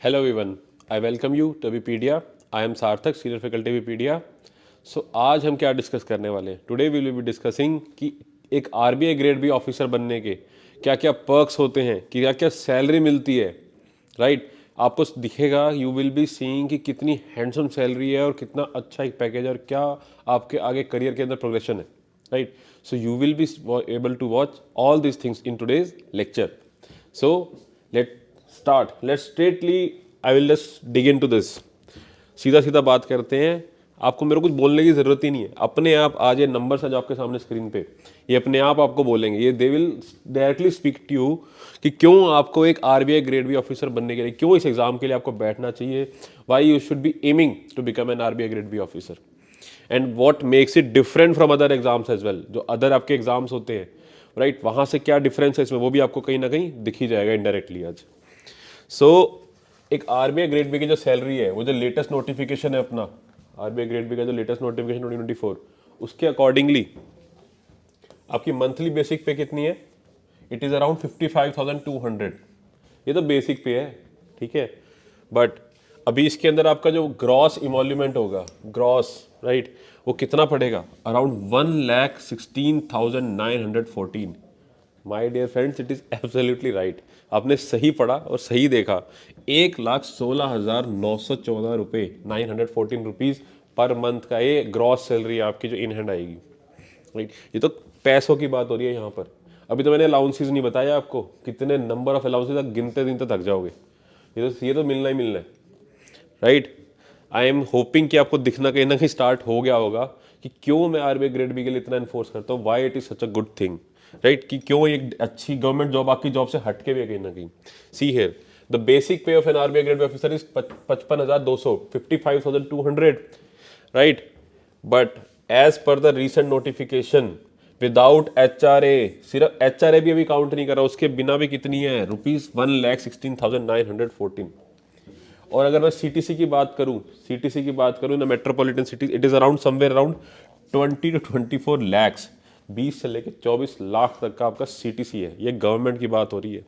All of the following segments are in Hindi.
Hello everyone, I welcome you to Wikipedia. I am Sarthak, Senior Faculty Wikipedia. So आज हम क्या डिस्कस करने वाले हैं? Today we will be discussing कि एक आरबीआई ग्रेड बी ऑफिसर बनने के क्या क्या पर्क्स होते हैं, कि क्या क्या सैलरी मिलती है, राइट? आपको दिखेगा, यू विल बी सीइंग कि कितनी हैंडसम सैलरी है और कितना अच्छा एक पैकेज है और क्या आपके आगे करियर के अंदर प्रोग्रेशन है, right? So you will be able to watch all this things in today's lecture. So let's start. Let's straightly I will just dig into this. सीधा सीधा बात करते हैं. आपको मेरे को कुछ बोलने की ज़रूरत ही नहीं है. अपने आप आज ये नंबर्स हैं जो आपके सामने स्क्रीन पे, ये अपने आप आपको बोलेंगे. ये they will directly speak to you कि क्यों आपको एक आरबीआई ग्रेड बी ऑफिसर बनने के लिए, क्यों इस एग्जाम के लिए आपको बैठना चाहिए. Why you should be aiming to become an RBI grade B officer and what makes it different from other exams as well. जो अदर आपके एग्जाम्स होते हैं, राइट, वहाँ से क्या डिफरेंस है इसमें, वो भी आपको कहीं ना कहीं दिख ही जाएगा इनडायरेक्टली आज. सो एक आरबीआई ग्रेड बी की जो सैलरी है, वो जो लेटेस्ट नोटिफिकेशन है अपना आरबीआई ग्रेड बी का जो लेटेस्ट नोटिफिकेशन 2024, उसके अकॉर्डिंगली आपकी मंथली बेसिक पे कितनी है? It is around 55,200. ये तो बेसिक पे है, ठीक है. बट अभी इसके अंदर आपका जो ग्रॉस इमोल्यूमेंट होगा, ग्रॉस, राइट, वो कितना पड़ेगा? Around 1,16,914. My dear friends, it is absolutely right. आपने सही पढ़ा और सही देखा. 1,16,914 रुपये, 914 रुपीज़ पर मंथ का ये ग्रॉस सैलरी आपकी जो इन हैंड आएगी, राइट. ये तो पैसों की बात हो रही है यहाँ पर. अभी तो मैंने अलाउंसेस नहीं बताया आपको, कितने नंबर ऑफ अलाउंसेस आप गिनते गिनते थक जाओगे. ये तो मिलना ही मिलना है, राइट. आई एम होपिंग कि आपको दिखना कहीं ना कहीं स्टार्ट हो गया होगा कि क्यों मैं आरबीआई ग्रेड बी के लिए इतना इन्फोर्स करता हूँ, why it is such a good thing, right. कि क्यों एक अच्छी गवर्नमेंट जॉब आपकी जॉब से हटके भी है कहीं ना कहीं. See here, the basic pay of an RBI grade B officer is 55,200, 55,200, right. But as per the recent notification without HRA, सिर्फ एचआरए भी अभी काउंट नहीं कर रहा, उसके बिना भी कितनी है? रुपीज 1,16,914. और अगर मैं सीटीसी की बात करूं, सीटीसी की बात करूं ना, metropolitan city, it is around somewhere around 20 to 24 lakhs, 20 से लेकर 24 लाख तक का आपका सीटीसी है. ये गवर्नमेंट की बात हो रही है.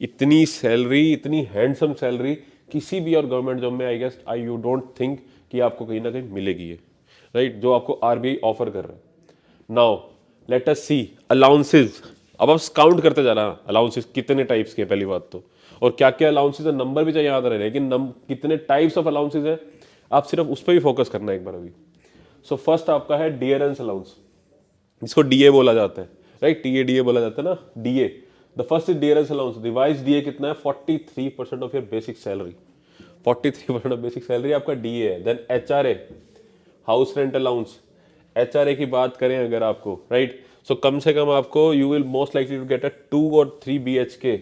इतनी सैलरी, इतनी हैंडसम सैलरी किसी भी और गवर्नमेंट जॉब में I guess I you don't think कि आपको कहीं ना कहीं मिलेगी है, राइट, जो आपको आरबीआई ऑफर कर रहा है. नाउ लेट अस सी अलाउंसेज. अब आप काउंट करते जा रहा है अलाउंसेज कितने टाइप्स के हैं पहली बात तो, और क्या क्या अलाउंसेज है, नंबर भी चाहिए याद रहे, लेकिन कितने टाइप्स ऑफ अलाउंसेज है आप सिर्फ उस पर भी फोकस करना है एक बार अभी. सो फर्स्ट आपका है डियरेंस अलाउंस, जिसको डीए बोला जाता है, राइट. डीए बोला जाता है ना, DA. The first is dearness allowance. Revise DA कितना है? 43% of your basic salary. 43% of basic salary आपका डीए है. Then HRA, house rent allowance. HRA की बात करें अगर आपको, राइट, सो कम से कम आपको you will most likely to get a 2 और 3 BHK,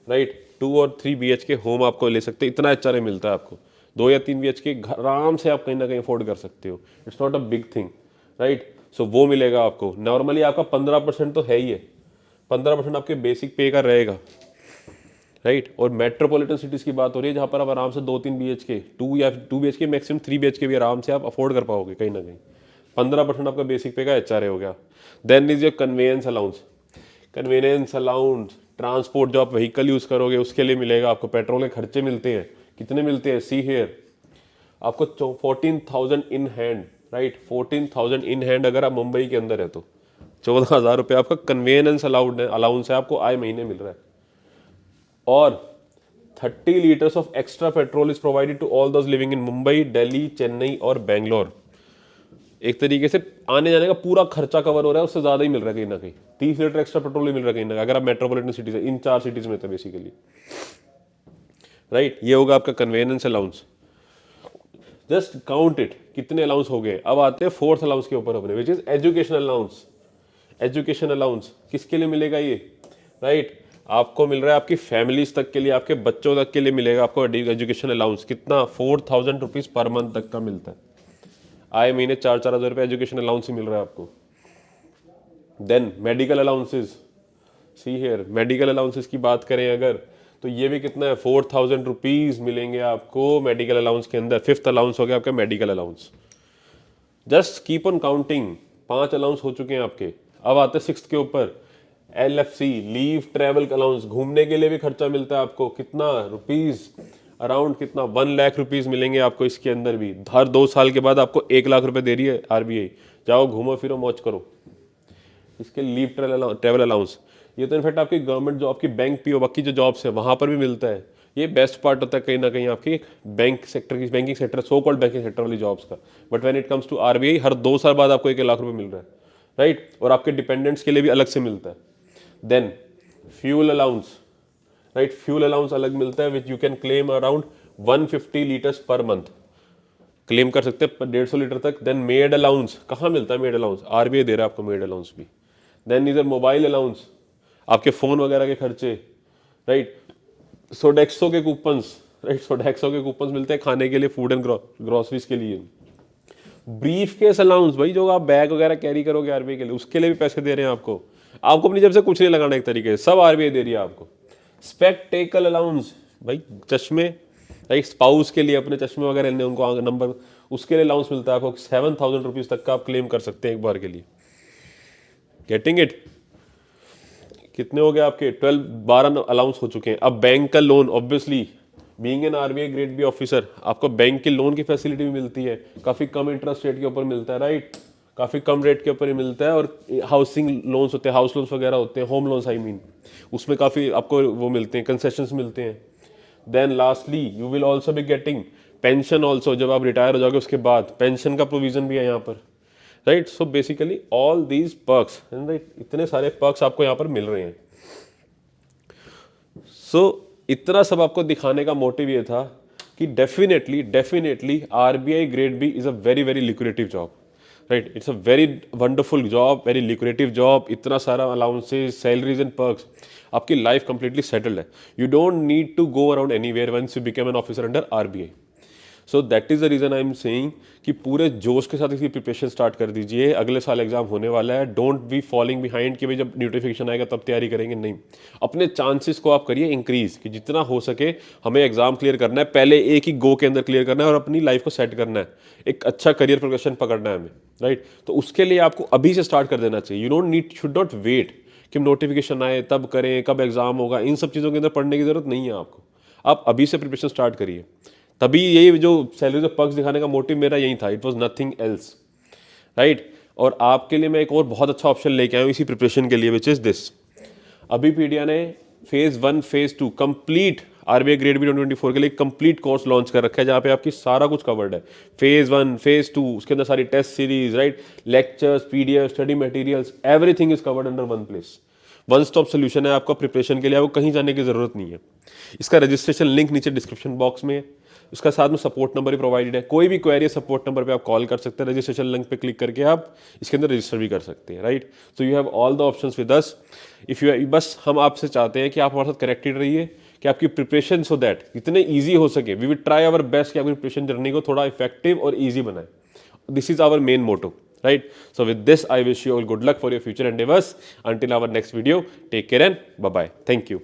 राइट. 2 और 3 BHK होम आपको ले सकते हैं, इतना एचआरए मिलता है आपको. 2 या 3 BHK आराम से आप कहीं ना कहीं अफोर्ड कर सकते हो. It's not a big thing, right. So वो मिलेगा आपको. नॉर्मली आपका 15% तो है ही है, 15% आपके बेसिक पे का रहेगा, राइट. और मेट्रोपॉलिटन सिटीज की बात हो रही है जहाँ पर आप आराम से 2-3 BHK, 2 BHK मैक्सिमम 3 BHK भी आराम से आप अफोर्ड कर पाओगे कहीं ना कहीं. 15% आपका बेसिक पे का एचआरए हो गया. Then is your conveyance allowance. Convenience allowance, transport, जो आप व्हीकल यूज़ करोगे उसके लिए मिलेगा आपको. पेट्रोल के खर्चे मिलते हैं, कितने मिलते हैं? सी हियर, आपको 14,000 in hand, right. 14,000 in hand अगर आप मुंबई के अंदर है तो 14,000 रुपये आपका कन्वीनियंस अलाउंस है, आपको आए महीने मिल रहा है. और 30 litres of extra petrol is provided to all those living in Mumbai, Delhi, Chennai और बेंगलोर. एक तरीके से आने जाने का पूरा खर्चा कवर हो रहा है, उससे ज़्यादा ही मिल रहा है कहीं ना कहीं. 30 लीटर एक्स्ट्रा पेट्रोल ही मिल रहा है कहीं ना कहीं अगर आप मेट्रोपॉलिटन सिटीज है, इन 4 सिटीज़ में तो बेसिकली, राइट. ये होगा आपका convenience allowance. Just count it, कितने अलाउंस हो गए. अब आते हैं फोर्थ अलाउंस के ऊपर अपने, which is education allowance. Education allowance किसके लिए मिलेगा ये, राइट. आपको मिल रहा है आपकी फैमिलीज तक के लिए, आपके बच्चों तक के लिए मिलेगा आपको एजुकेशन अलाउंस. कितना? 4,000 रुपीज़ पर मंथ तक का मिलता है. आए महीने 4-4 हज़ार रुपये एजुकेशन अलाउंस ही मिल रहा है आपको. Then medical allowances. See here, medical allowances की बात करें अगर, तो ये भी कितना है? 4,000 रुपीज़ मिलेंगे आपको मेडिकल अलाउंस के अंदर. फिफ्थ अलाउंस हो गया आपका medical allowance. Just keep on counting, 5 allowance हो चुके हैं आपके. अब आते हैं 6th के ऊपर, LFC, लीव ट्रैवल अलाउंस. घूमने के लिए भी खर्चा मिलता है आपको. कितना? रुपीज़ अराउंड कितना 1 लाख रुपीज़ मिलेंगे आपको इसके अंदर भी। हर 2 साल के बाद आपको 1 लाख रुपए दे रही है आरबीआई। जाओ घूमो फिरो मौज करो। इसके लीव ट्रैवल अलाउंस, ये तो इनफैक्ट आपकी गवर्नमेंट जॉब की बैंक पीओ बाकी जो जॉब्स है वहाँ पर भी मिलता है। ये बेस्ट पार्ट होता है कहीं ना कहीं आपकी बैंक सेक्टर की, banking sector, so called banking sector वाली जॉब्स का। But when it comes to RBI, हर 2 साल बाद आपको 1 लाख रुपए मिल रहा है, राइट। और आपके डिपेंडेंट्स के लिए भी अलग से मिलता है। Then fuel allowance, right, fuel allowance अलग मिलता है which you can claim around 150 litres per month claim कर सकते हैं 150 लीटर तक। देन मेड अलाउंस, कहाँ मिलता है मेड अलाउंस? आरबीआई दे रहा है आपको मेड अलाउंस भी। देन इधर मोबाइल अलाउंस, आपके फ़ोन वगैरह के खर्चे, राइट। सोडेक्सो के कूपन्स, राइट, सोडेक्सो के कूपन्स मिलते हैं खाने के लिए, फूड एंड ग्रोसरीज के लिए। ब्रीफ केस अलाउंस, भाई जो आप बैग वगैरह कैरी करोगे आरबीआई के लिए, उसके लिए भी पैसे दे रहे हैं आपको। आपको अपनी जेब से कुछ नहीं लगाना, एक तरीके से सब आरबीआई दे रही है आपको। स्पेक्टेकल अलाउंस, भाई चश्मे, राइट, स्पाउस के लिए अपने चश्मे वगैरह लेने उनको नंबर, उसके लिए अलाउंस मिलता है आपको। 7,000 रुपीज़ तक का आप क्लेम कर सकते हैं एक बार के लिए। Getting it? कितने हो गए आपके? 12 अलाउंस हो चुके हैं। अब बैंक का loan, obviously being an RBI grade B officer, आपको बैंक के लोन की फैसिलिटी भी मिलती है, काफ़ी कम इंटरेस्ट रेट के ऊपर मिलता है, राइट, काफ़ी कम रेट के ऊपर ही मिलता है। और हाउसिंग लोन्स होते हैं, हाउस लोन्स वगैरह होते हैं, होम लोन्स आई मीन, उसमें काफ़ी आपको वो मिलते हैं, कंसेशंस मिलते हैं। Then lastly you will also be getting pension also, जब आप रिटायर हो जाओगे उसके बाद पेंशन का प्रोविजन भी है यहाँ पर, right. So basically all these perks, right, इतने सारे पर्क्स आपको यहाँ पर मिल रहे हैं। सो इतना सब आपको दिखाने का मोटिव ये था कि definitely RBI grade B is a very very lucrative job, right. It's a very wonderful job, very lucrative job. इतना सारा अलाउंसेस, सैलरीज एंड पर्क्स, आपकी लाइफ कंप्लीटली सेटल्ड है। You don't need to go around anywhere once you become an officer under RBI. So that is the reason I am saying कि पूरे जोश के साथ इसकी प्रिपरेशन स्टार्ट कर दीजिए। अगले साल एग्जाम होने वाला है। डोंट बी फॉलिंग बिहाइंड कि भाई जब नोटिफिकेशन आएगा तब तैयारी करेंगे, नहीं। अपने चांसेस को आप करिए इंक्रीज, कि जितना हो सके हमें एग्जाम क्लियर करना है, पहले एक ही गो के अंदर क्लियर करना है और अपनी लाइफ को सेट करना है, एक अच्छा करियर प्रोग्रेशन पकड़ना है हमें, राइट। तो उसके लिए आपको अभी से स्टार्ट कर देना चाहिए। You don't need, should not wait कि नोटिफिकेशन आए तब करें, कब एग्जाम होगा, इन सब चीज़ों के अंदर पढ़ने की जरूरत नहीं है आपको। आप अभी से प्रिपरेशन स्टार्ट करिए। तभी यही जो सैलरी ऑफ पर्क्स दिखाने का मोटिव मेरा यही था, it was nothing else, right. और आपके लिए मैं एक और बहुत अच्छा ऑप्शन लेके आया हूँ इसी प्रिपरेशन के लिए, विच इज दिस। अभी पीडिया ने phase 1 phase 2 complete RBI grade B 2024 के लिए कंप्लीट कोर्स लॉन्च कर रखा है, जहाँ पे आपकी सारा कुछ कवर्ड है। फेज 1 फेज 2, उसके अंदर सारी test series, right, lectures, PDF, study materials, everything is covered under one place. One stop solution है आपका प्रिपरेशन के लिए, आपको कहीं जाने की जरूरत नहीं है। इसका रजिस्ट्रेशन लिंक नीचे डिस्क्रिप्शन बॉक्स में है, उसका साथ में सपोर्ट नंबर भी प्रोवाइडेड है। कोई भी क्वेरी सपोर्ट नंबर पे आप कॉल कर सकते हैं। रजिस्ट्रेशन लिंक पे क्लिक करके आप इसके अंदर रजिस्टर भी कर सकते हैं, right. So you have all the options with us. If you, बस हम आपसे चाहते हैं कि आप हमारे साथ कनेक्टेड रहिए, कि आपकी प्रिपरेशन सो दैट इतने ईजी हो सके। We will try our best कि आपकी प्रिपरेशन जर्नी को थोड़ा इफेक्टिव और ईजी बनाए। This is our main motto, right? So with this, I wish you all good luck for your future endeavors. Until our next video, take care and bye-bye. Thank you.